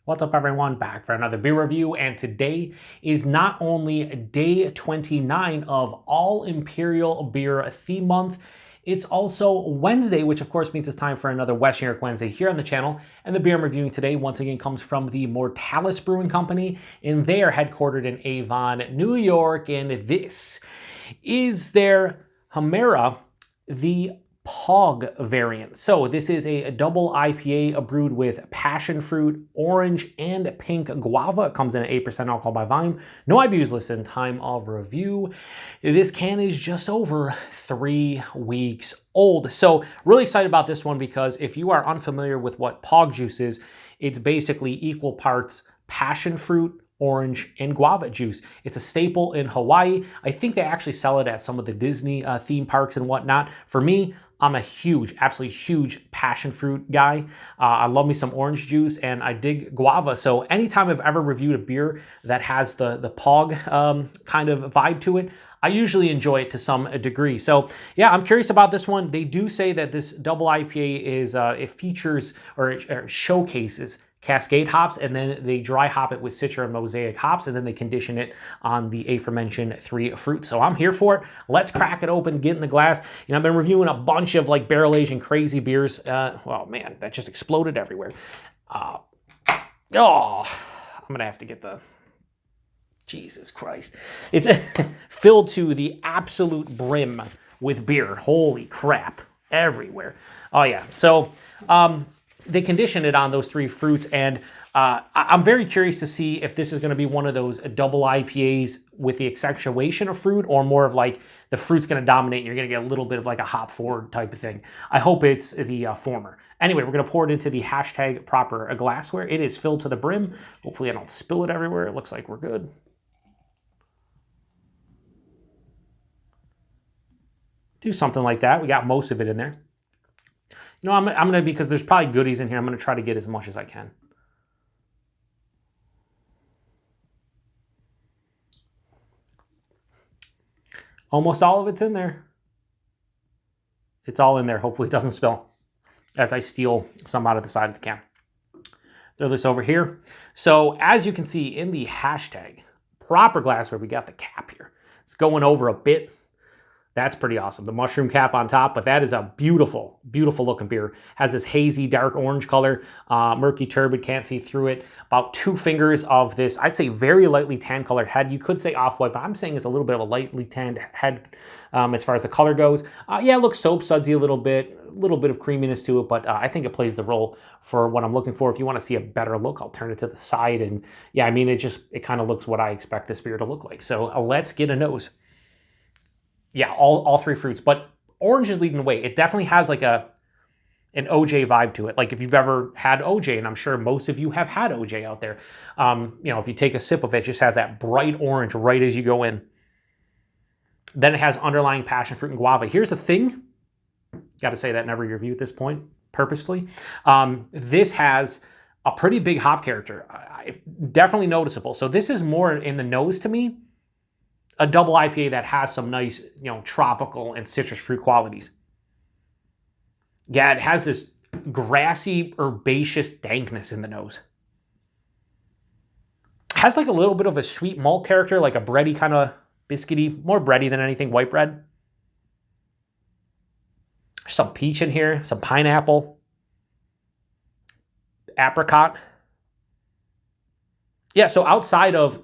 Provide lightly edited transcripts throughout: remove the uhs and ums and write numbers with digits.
What's up, everyone? Back for another beer review, and today is not only day 29 of All Imperial Beer Theme Month, it's also Wednesday, which of course means it's time for another Western York Wednesday here on the channel. And the beer I'm reviewing today once again comes from the Mortalis Brewing Company, and they are headquartered in Avon, New York, and this is their Hemera, the POG variant. So this is a double IPA brewed with passion fruit, orange, and pink guava. It comes in at 8% alcohol by volume. No IBUs listed in time of review. This can is just over 3 weeks old. So really excited about this one because if you are unfamiliar with what POG juice is, it's basically equal parts passion fruit, orange, and guava juice. It's a staple in Hawaii. I think they actually sell it at some of the Disney theme parks and whatnot. For me, I'm a huge, absolutely huge passion fruit guy. I love me some orange juice, and I dig guava. So anytime I've ever reviewed a beer that has the POG kind of vibe to it, I usually enjoy it to some degree. So yeah, I'm curious about this one. They do say that this double IPA is, it features or it showcases Cascade hops, and then they dry hop it with Citra and Mosaic hops, and then they condition it on the aforementioned 3 fruits. So I'm here for it. Let's crack it open, get in the glass. You know, I've been reviewing a bunch of like barrel aging crazy beers. Well, man, that just exploded everywhere. I'm gonna have to get the, Jesus Christ. It's filled to the absolute brim with beer. Holy crap, everywhere. Oh yeah, so they condition it on those 3 fruits, and I'm very curious to see if this is going to be one of those double IPAs with the accentuation of fruit, or more of like the fruit's going to dominate and you're going to get a little bit of like a hop forward type of thing. I hope it's the former. Anyway, we're going to pour it into the hashtag proper glassware. It is filled to the brim. Hopefully I don't spill it everywhere. It looks like we're good. Do something like that. We got most of it in there. You know, I'm going to, because there's probably goodies in here, I'm going to try to get as much as I can. Almost all of it's in there. It's all in there. Hopefully it doesn't spill as I steal some out of the side of the can. Throw this over here. So as you can see in the hashtag proper glassware, we got the cap here. It's going over a bit. That's pretty awesome. The mushroom cap on top, but that is a beautiful, beautiful looking beer. Has this hazy dark orange color, murky turbid, can't see through it. About 2 fingers of this, I'd say very lightly tan colored head. You could say off-white, but I'm saying it's a little bit of a lightly tanned head as far as the color goes. Yeah, it looks soap sudsy a little bit of creaminess to it, but I think it plays the role for what I'm looking for. If you want to see a better look, I'll turn it to the side. And yeah, I mean, it kind of looks what I expect this beer to look like. So let's get a nose. Yeah, all 3 fruits, but orange is leading the way. It definitely has like an OJ vibe to it. Like if you've ever had OJ, and I'm sure most of you have had OJ out there, you know, if you take a sip of it, it just has that bright orange right as you go in. Then it has underlying passion fruit and guava. Here's the thing, got to say that in every review at this point, purposefully. This has a pretty big hop character, definitely noticeable. So this is more in the nose to me. A double IPA that has some nice, you know, tropical and citrus fruit qualities. Yeah, it has this grassy, herbaceous dankness in the nose. It has like a little bit of a sweet malt character, like a bready kind of biscuity, more bready than anything, white bread. There's some peach in here, some pineapple, apricot. Yeah, so outside of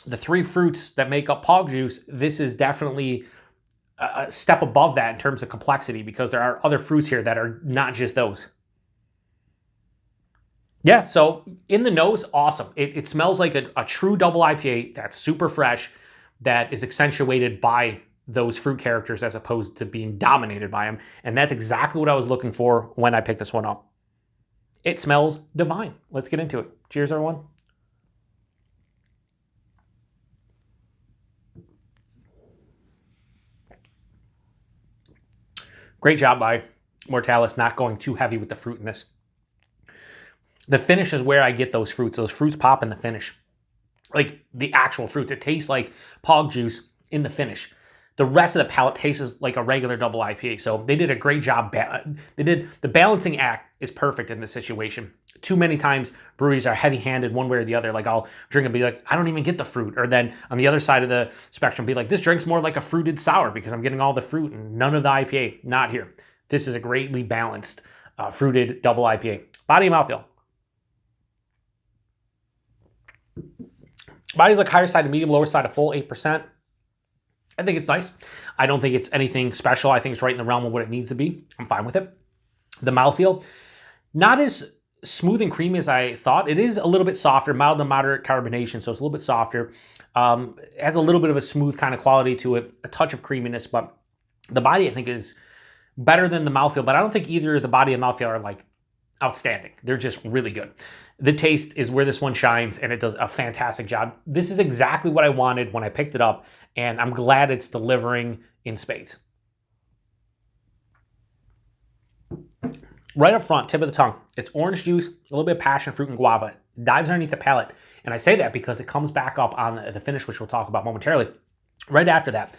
the 3 fruits that make up POG juice, this is definitely a step above that in terms of complexity, because there are other fruits here that are not just those. Yeah, so in the nose, awesome. It smells like a true double IPA that's super fresh, that is accentuated by those fruit characters as opposed to being dominated by them. And that's exactly what I was looking for when I picked this one up. It smells divine. Let's get into it. Cheers, everyone. Great job by Mortalis not going too heavy with the fruit in this. The finish is where I get those fruits. Those fruits pop in the finish. Like the actual fruits. It tastes like POG juice in the finish. The rest of the palate tastes like a regular double IPA. So they did a great job. The balancing act is perfect in this situation. too many times breweries are heavy-handed one way or the other. Like I'll drink and be like, I don't even get the fruit. Or then on the other side of the spectrum, be like, this drink's more like a fruited sour because I'm getting all the fruit and none of the IPA. Not here. This is a greatly balanced fruited double IPA. Body and mouthfeel. Body's like higher side of medium, lower side of full, 8%. I think it's nice. I don't think it's anything special. I think it's right in the realm of what it needs to be. I'm fine with it. The mouthfeel, not as smooth and creamy as I thought. It is a little bit softer, mild to moderate carbonation, so it's a little bit softer. It has a little bit of a smooth kind of quality to it, a touch of creaminess, but the body I think is better than the mouthfeel, but I don't think either the body and mouthfeel are like outstanding. They're just really good. The taste is where this one shines, and it does a fantastic job. This is exactly what I wanted when I picked it up, and I'm glad it's delivering in spades. Right up front, tip of the tongue, it's orange juice, a little bit of passion fruit and guava. It dives underneath the palate, and I say that because it comes back up on the finish, which we'll talk about momentarily. Right after that,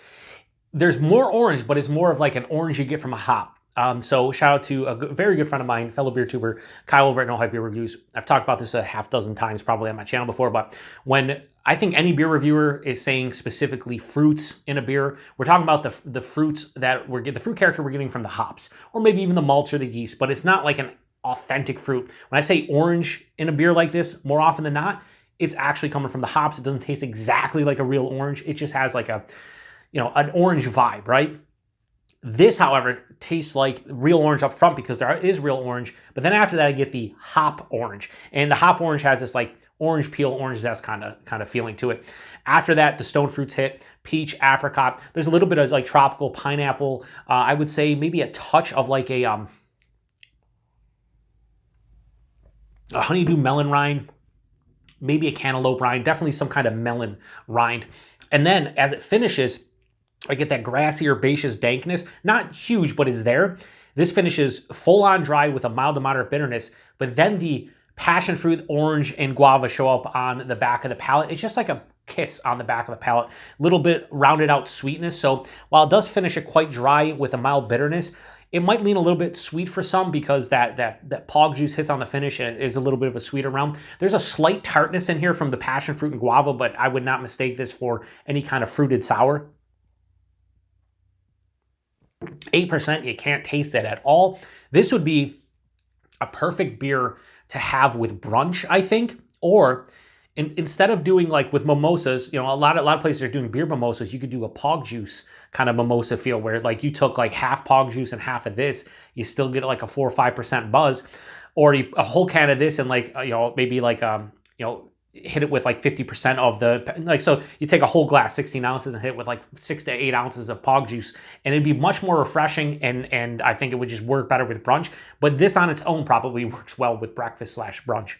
there's more orange, but it's more of like an orange you get from a hop. So shout out to a very good friend of mine, fellow beer tuber, Kyle over at No Hype Beer Reviews. I've talked about this a half dozen times probably on my channel before, but when I think any beer reviewer is saying specifically fruits in a beer, we're talking about the fruits that we're getting, the fruit character we're getting from the hops, or maybe even the malts or the yeast, but it's not like an authentic fruit. When I say orange in a beer like this, more often than not, it's actually coming from the hops. It doesn't taste exactly like a real orange. It just has like a, an orange vibe, right? This, however, tastes like real orange up front because there is real orange, but then after that I get the hop orange. And the hop orange has this like orange peel, orange zest kind of feeling to it. After that, the stone fruits hit, peach, apricot. There's a little bit of like tropical pineapple. I would say maybe a touch of like a honeydew melon rind, maybe a cantaloupe rind, definitely some kind of melon rind. And then as it finishes, I get that grassy herbaceous dankness. Not huge, but it's there. This finishes full on dry with a mild to moderate bitterness, but then the passion fruit, orange, and guava show up on the back of the palate. It's just like a kiss on the back of the palate. A little bit rounded out sweetness. So while it does finish it quite dry with a mild bitterness, it might lean a little bit sweet for some because that POG juice hits on the finish and it is a little bit of a sweeter realm. There's a slight tartness in here from the passion fruit and guava, but I would not mistake this for any kind of fruited sour. 8%, you can't taste it at all. This would be a perfect beer to have with brunch, I think, or instead of doing like with mimosas, a lot of places are doing beer mimosas, you could do a POG juice kind of mimosa feel where like you took like half POG juice and half of this, you still get like a 4 or 5% buzz, or a whole can of this and like, maybe like, hit it with like 50% of the, so you take a whole glass, 16 ounces, and hit it with like 6 to 8 ounces of POG juice, and it'd be much more refreshing, and I think it would just work better with brunch, but this on its own probably works well with breakfast/brunch.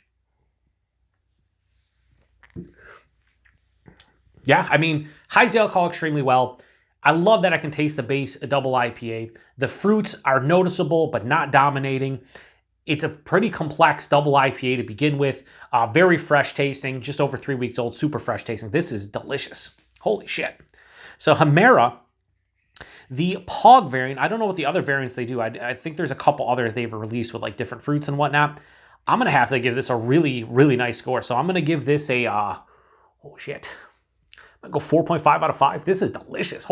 Yeah, I mean, hides the alcohol extremely well. I love that I can taste the base double IPA. The fruits are noticeable, but not dominating. It's a pretty complex double IPA to begin with. Very fresh tasting, just over 3 weeks old, super fresh tasting. This is delicious. Holy shit. So Hemera, the POG variant, I don't know what the other variants they do. I think there's a couple others they've released with like different fruits and whatnot. I'm going to have to give this a really, really nice score. So I'm going to give this a, oh shit. I'm going to go 4.5 out of 5. This is delicious.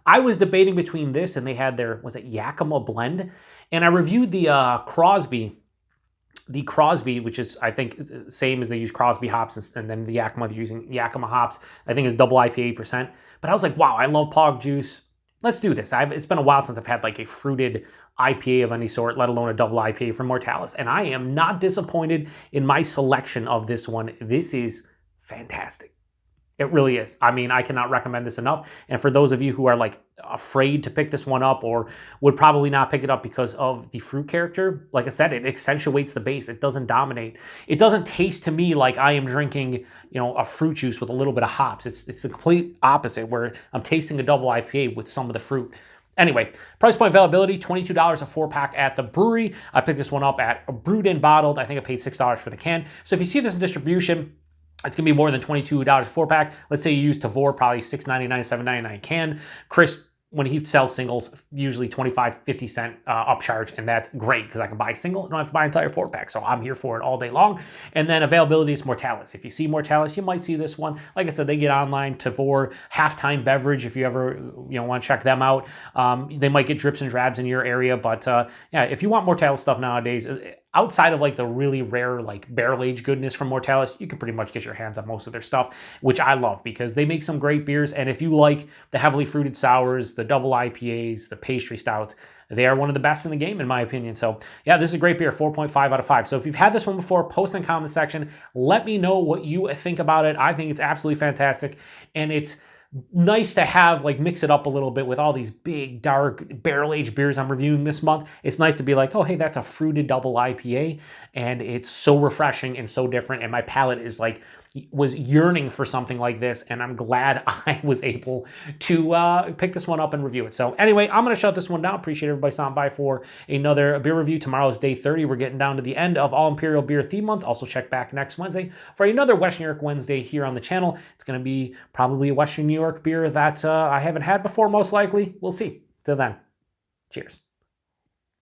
I was debating between this and they had their, was it Yakima blend? And I reviewed the Crosby, which is, I think, same as they use Crosby hops, and then the Yakima, they're using Yakima hops, I think is double IPA 8%. But I was like, wow, I love POG juice. Let's do this. It's been a while since I've had like a fruited IPA of any sort, let alone a double IPA from Mortalis. And I am not disappointed in my selection of this one. This is fantastic. It really is. I mean, I cannot recommend this enough. And for those of you who are like afraid to pick this one up or would probably not pick it up because of the fruit character, like I said, it accentuates the base. It doesn't dominate. It doesn't taste to me like I am drinking, a fruit juice with a little bit of hops. It's the complete opposite where I'm tasting a double IPA with some of the fruit. Anyway, price point availability, $22 a 4-pack at the brewery. I picked this one up at Brewed and Bottled. I think I paid $6 for the can. So if you see this in distribution, it's going to be more than $22 a 4-pack. Let's say you use Tavor, probably $6.99, $7.99 can. Chris when he sells singles, usually 25, 50 cent upcharge, and that's great because I can buy a single, I don't have to buy an entire 4-pack, so I'm here for it all day long. And then availability is Mortalis. If you see Mortalis, you might see this one. Like I said, they get online. Tavor, Halftime Beverage, if you ever want to check them out. They might get drips and drabs in your area, but yeah, if you want Mortalis stuff nowadays, outside of like the really rare like barrel aged goodness from Mortalis, you can pretty much get your hands on most of their stuff, which I love because they make some great beers. And if you like the heavily fruited sours, the double IPAs, the pastry stouts, they are one of the best in the game, in my opinion. So yeah, this is a great beer, 4.5 out of 5. So if you've had this one before, post in the comment section. Let me know what you think about it. I think it's absolutely fantastic. And it's nice to have, like, mix it up a little bit with all these big, dark, barrel-aged beers I'm reviewing this month. It's nice to be like, oh, hey, that's a fruited double IPA, and it's so refreshing and so different, and my palate is like, was yearning for something like this, and I'm glad I was able to pick this one up and review it. So anyway, I'm going to shut this one down. Appreciate everybody stopping by for another beer review. Tomorrow is day 30. We're getting down to the end of All Imperial Beer Theme Month. Also check back next Wednesday for another Western New York Wednesday here on the channel. It's going to be probably a Western New York beer that I haven't had before, most likely. We'll see. Till then, cheers.